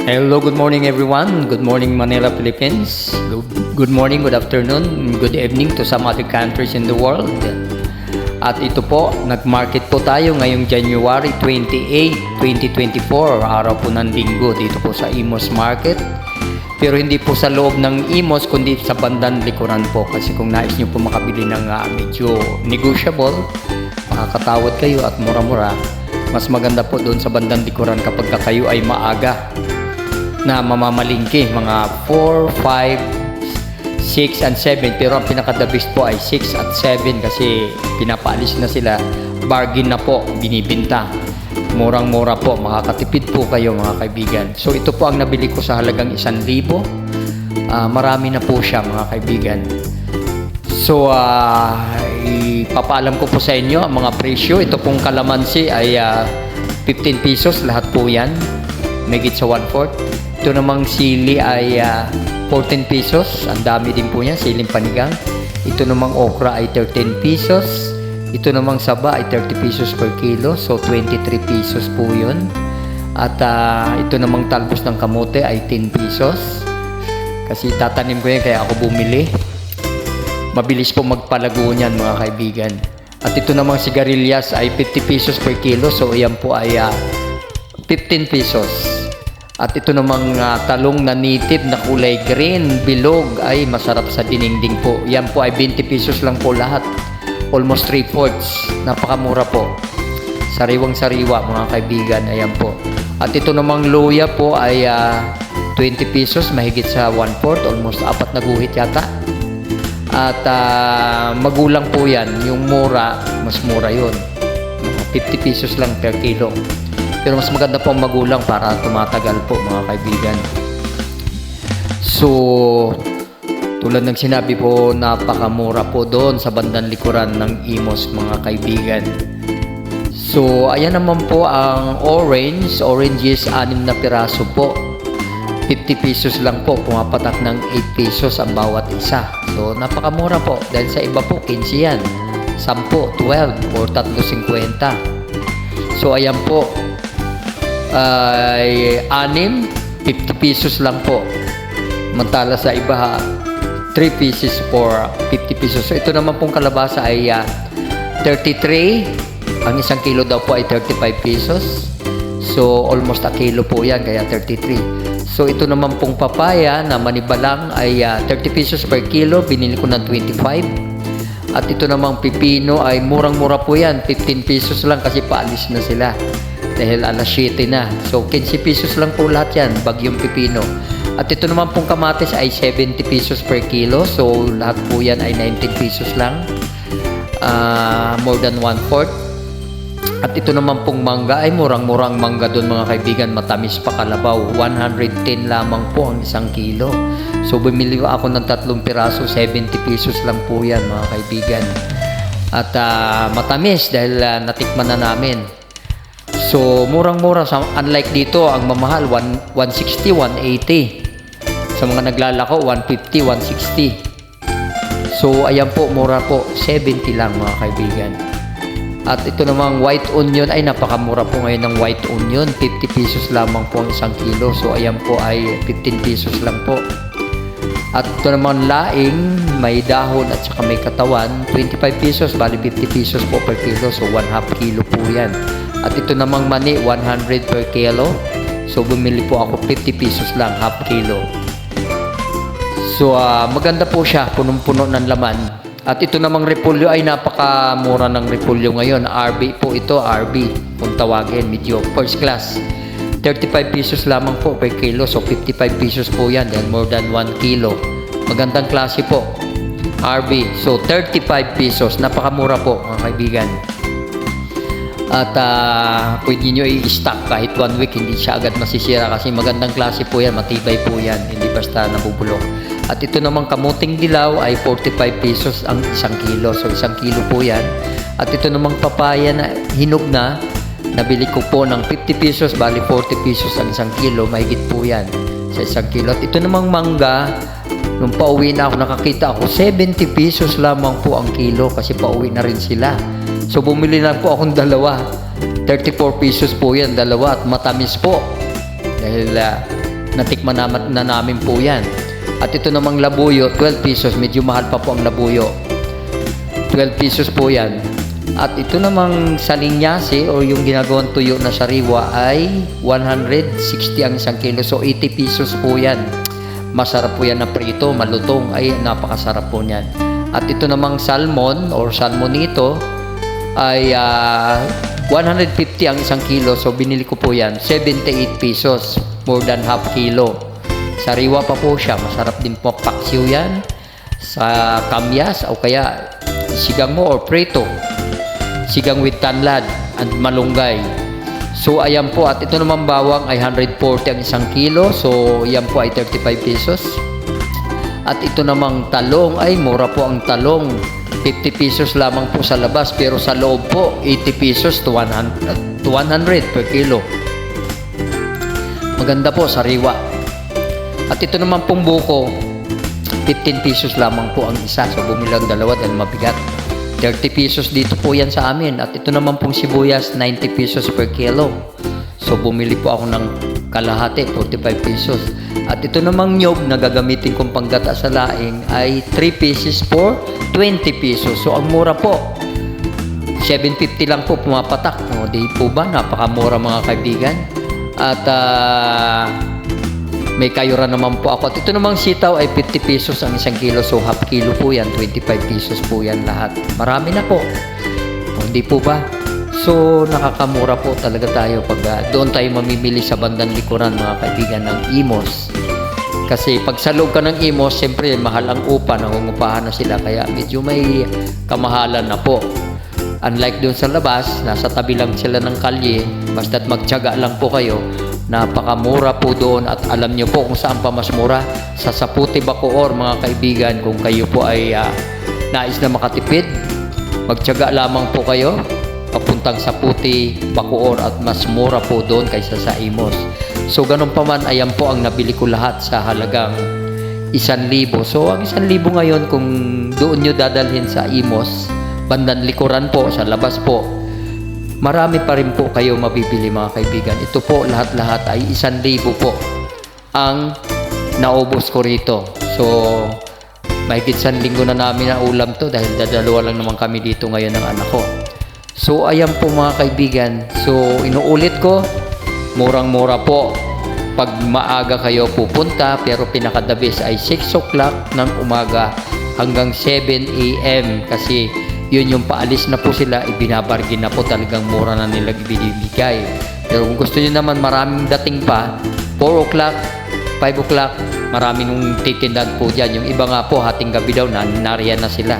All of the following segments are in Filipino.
Hello, good morning everyone. Good morning Manila, Philippines. Good morning, good afternoon, good evening to some other countries in the world. At ito po, nag-market po tayo ngayong January 28, 2024, araw po ng linggo dito po sa Imus Market. Pero hindi po sa loob ng Imus kundi sa bandang likuran po, kasi kung nais nyo po makabili ng medyo negotiable, makakatawad kayo at mura-mura, mas maganda po doon sa bandang likuran kapag kayo ay maaga na mamamalingki, mga 4, 5, 6, and 7. Pero ang pinaka-the best po ay 6 at 7 kasi pinapaalis na sila, bargain na po, binibinta. Murang-mura po, makakatipid po kayo mga kaibigan. So ito po ang nabili ko sa halagang 1,000. Marami na po siya mga kaibigan. So ipapaalam ko po sa inyo ang mga presyo. Ito pong kalamansi ay 15 pesos lahat po yan, megit sa 1/4. Ito namang sili ay 14 pesos. Ang dami din po niya, siling panigang. Ito namang okra ay 13 pesos. Ito namang saba ay 30 pesos per kilo. So 23 pesos po yun. At ito namang talbos ng kamote ay 10 pesos. Kasi tatanim ko yan kaya ako bumili. Mabilis po magpalago niyan mga kaibigan. At ito namang sigarilyas ay 50 pesos per kilo. So yan po ay 15 pesos. At ito namang talong na native na kulay green, bilog, ay masarap sa dinengding po. Yan po ay 20 pesos lang po lahat. Almost 3/4. Napakamura po. Sariwang-sariwa mga kaibigan. Ayan po. At ito namang luya po ay 20 pesos, mahigit sa 1/4. Almost 4 na guhit yata. At magulang po yan. Yung mura, mas mura yun. 50 pesos lang per kilo. Pero mas maganda po ang magulang para tumatagal po mga kaibigan. So, tulad ng sinabi po, napakamura po doon sa bandang likuran ng Imus mga kaibigan. So, ayan naman po ang orange. Oranges, 6 na piraso po. 50 pesos lang po. Pumapatak ng 8 pesos ang bawat isa. So, napakamura po. Dahil sa iba po, 15 yan. 10, 12, or 3.50. So, ayan po. Ay 6, 50 pesos lang po. Mantala sa iba 3 pieces for 50 pesos. So ito naman pong kalabasa ay 33. Ang 1 kilo daw po ay 35 pesos. So almost a kilo po yan, kaya 33. So ito naman pong papaya na manibalang ay 30 pesos per kilo. Binili ko ng 25. At ito namang pipino ay murang-mura po yan, 15 pesos lang kasi paalis na sila dahil alas 7 na. So 15 pesos lang po lahat yan, bagyong pipino. At ito naman pong kamatis ay 70 pesos per kilo. So lahat po yan ay 19 pesos lang, more than 1/4. At ito naman pong mangga ay murang-murang mangga doon mga kaibigan, matamis pa kalabaw. 110 lamang po ang 1 kilo. So bumili ako ng 3 piraso, 70 pesos lang po yan mga kaibigan. At matamis dahil natikman na namin. So murang-mura, unlike dito ang mamahal 160, 180. Sa mga naglalako 150, 160. So ayan po, mura po, 70 lang mga kaibigan. At ito namang white onion ay napakamura po ngayon ng white onion, 50 pesos lamang po ang 1 kilo. So ayan po ay 15 pesos lang po. At ito naman laing, may dahon at saka may katawan, 25 pesos, bali 50 pesos po per kilo. So 1/2 kilo po yan. At ito namang mani, 100 per kilo. So bumili po ako 50 pesos lang, 1/2 kilo. So maganda po siya, punong-puno ng laman. At ito namang repolyo ay napakamura ng repolyo ngayon. RB po ito, RB kung tawagin, medyo first class. 35 pesos lamang po per kilo. So 55 pesos po yan, dahil more than 1 kilo. Magandang klase po, RB. So 35 pesos, napakamura po mga kaibigan. At pwede nyo i-stock kahit 1 week, hindi siya agad masisira kasi magandang klase po yan, matibay po yan, hindi basta nabubulok. At ito namang kamuting dilaw ay 45 pesos ang 1 kilo. So 1 kilo po yan. At ito namang papaya na hinog na, nabili ko po ng 50 pesos, bali 40 pesos ang 1 kilo, mahigit po yan sa 1 kilo. At ito namang mangga, nung pauwi na ako, nakakita ako 70 pesos lamang po ang kilo kasi pauwi na rin sila. So bumili lang po akong dalawa. 34 pesos po yan, dalawa, at matamis po. Dahil natikman na namin po yan. At ito namang labuyo, 12 pesos. Medyo mahal pa po ang labuyo. 12 pesos po yan. At ito namang salinyasi o yung ginagawang tuyo na sariwa ay 160 ang isang kilo. So 80 pesos po yan. Masarap po yan na prito, malutong. Ay napakasarap po yan. At ito namang salmon or salmonito ay 150 ang isang kilo. So binili ko po yan 78 pesos. More than half kilo. Sariwa pa po siya. Masarap din po paksiw yan sa kamyas o kaya sigang mo or prito. Sigang with tanlad and malunggay. So ayan po, at ito naman bawang ay 140 ang isang kilo. So yan po ay 35 pesos. At ito namang talong ay mura po ang talong. 50 pesos lamang po sa labas, pero sa loob po 80 pesos to 100 per kilo. Maganda po, sariwa. At ito naman pong buko, 15 pesos lamang po ang isa. So bumili ang dalawa dahil mabigat. 30 pesos dito po yan sa amin. At ito naman pong sibuyas, 90 pesos per kilo. So bumili po ako ng kalahati, 45 pesos. At ito namang nyog na gagamitin kong panggata sa laing ay 3 pieces for 20 pesos. So ang mura po, 750 lang po pumapatak. O di po ba, napakamura mga kaibigan. At may kayuran naman po ako. At ito namang sitaw ay 50 pesos ang isang kilo. So half kilo po yan, 25 pesos po yan lahat. Marami na po. O, hindi po ba? So nakakamura po talaga tayo pag doon tayo mamimili sa bandang likuran mga kaibigan ng Imos. Kasi pag sa loob ka ng Imos, siyempre mahal ang upa, nangungupahan na sila. Kaya medyo may kamahalan na po. Unlike doon sa labas, nasa tabi lang sila ng kalye, basta't magtiyaga lang po kayo, napakamura po doon. At alam nyo po kung saan pa mas mura, sa Saputi Bacoor mga kaibigan. Kung kayo po ay nais na makatipid, magtiyaga lamang po kayo papuntang Saputi Bacoor at mas mura po doon kaysa sa Imos. So ganun pa man, ayan po ang nabili ko lahat sa halagang 1,000. So ang 1,000 ngayon, kung doon nyo dadalhin sa Imos, bandang likuran po, sa labas po, marami pa rin po kayo mabibili mga kaibigan. Ito po lahat-lahat ay 1,000 po ang naubos ko rito. So mahigit 1 linggo na namin na ulam to dahil dadalawa lang naman kami dito ngayon ng anak ko. So ayan po mga kaibigan. So inuulit ko, murang-mura po pag maaga kayo pupunta, pero pinaka-the best ay 6 o'clock ng umaga hanggang 7 a.m. kasi yun yung paalis na po sila, ibinabargin na po, talagang mura na nila ibibigay. Pero kung gusto nyo naman maraming dating pa, 4 o'clock, 5 o'clock, maraming nung titindahan po dyan. Yung iba nga po, hating gabi daw, nariyan na sila.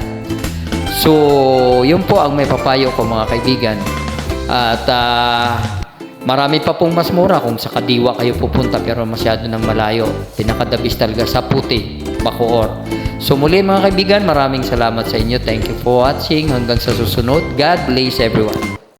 So, yun po ang may papayo ko mga kaibigan. At marami pa pong mas mura kung sa Kadiwa kayo pupunta, pero masyado nang malayo. Pinakadabis talaga sa Saputi Bacoor. So muli mga kaibigan, maraming salamat sa inyo. Thank you for watching. Hanggang sa susunod. God bless everyone.